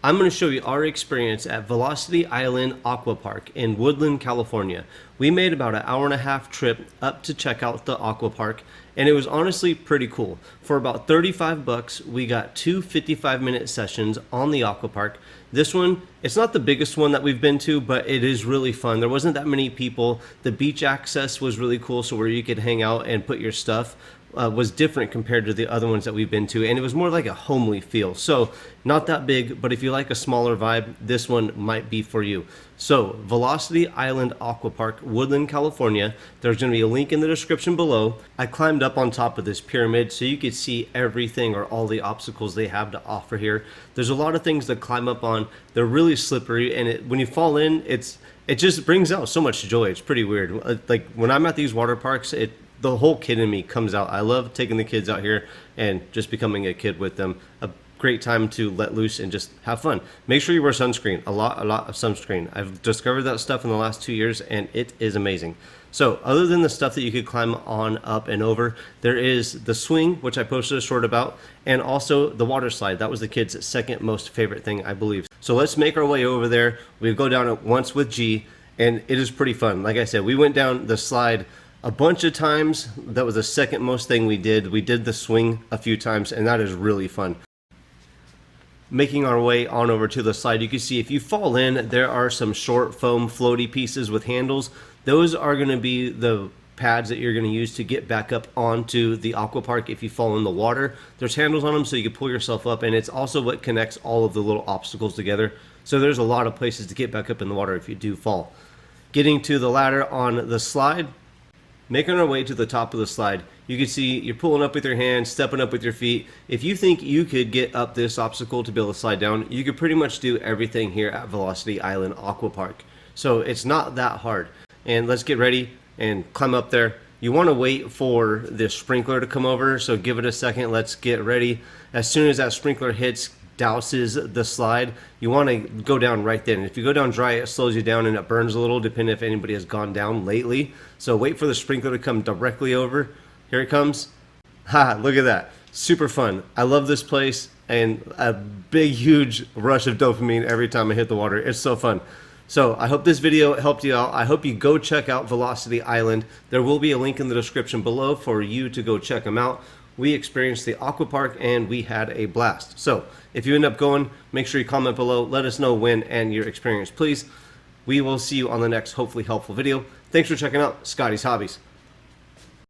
I'm going to show you our experience at Velocity Island Aqua Park in Woodland, California. We made about an hour and a half trip up to check out the aqua park, and it was honestly pretty cool. For about 35 bucks, we got two 55-minute sessions on the aqua park. This one, it's not the biggest one that we've been to, but it is really fun. There wasn't that many people. The beach access was really cool, so where you could hang out and put your stuff was different compared to the other ones that we've been to, and it was more like a homely feel. So not that big, but if you like a smaller vibe, this one might be for you. So Velocity Island Aqua Park, Woodland, California. There's going to be a link in the description below. I climbed up on top of this pyramid so you could see everything or all the obstacles they have to offer here. There's a lot of things to climb up on. They're really slippery, and when you fall in, it just brings out so much joy. It's pretty weird. Like when I'm at these water parks, the whole kid in me comes out. I love taking the kids out here and just becoming a kid with them. A great time to let loose and just have fun. Make sure you wear sunscreen, a lot of sunscreen. I've discovered that stuff in the last 2 years, and it is amazing. So other than the stuff that you could climb on up and over, there is the swing, which I posted a short about, and also the water slide. That was the kids' second most favorite thing, I believe. So let's make our way over there. We go down it once with G, and it is pretty fun. Like I said, we went down the slide a bunch of times. That was the second most thing we did. We did the swing a few times, and that is really fun. Making our way on over to the slide, you can see if you fall in, there are some short foam floaty pieces with handles. Those are going to be the pads that you're going to use to get back up onto the aqua park if you fall in the water. There's handles on them so you can pull yourself up, and it's also what connects all of the little obstacles together. So there's a lot of places to get back up in the water if you do fall. Getting to the ladder on the slide, making our way to the top of the slide, you can see you're pulling up with your hands, stepping up with your feet. If you think you could get up this obstacle to be able to slide down, you could pretty much do everything here at Velocity Island Aqua Park. So it's not that hard. And let's get ready and climb up there. You want to wait for the sprinkler to come over, so give it a second. Let's get ready. As soon as that sprinkler hits, douses the slide, you want to go down right then. If you go down dry, it slows you down and it burns a little, depending if anybody has gone down lately. So wait for the sprinkler to come directly over. Here it comes. Ha, look at that. Super fun. I love this place, and a big, huge rush of dopamine every time I hit the water. It's so fun. So I hope this video helped you out. I hope you go check out Velocity Island. There will be a link in the description below for you to go check them out. We experienced the aqua park and we had a blast. So if you end up going, make sure you comment below. Let us know when and your experience, please. We will see you on the next hopefully helpful video. Thanks for checking out Scotty's Hobbies.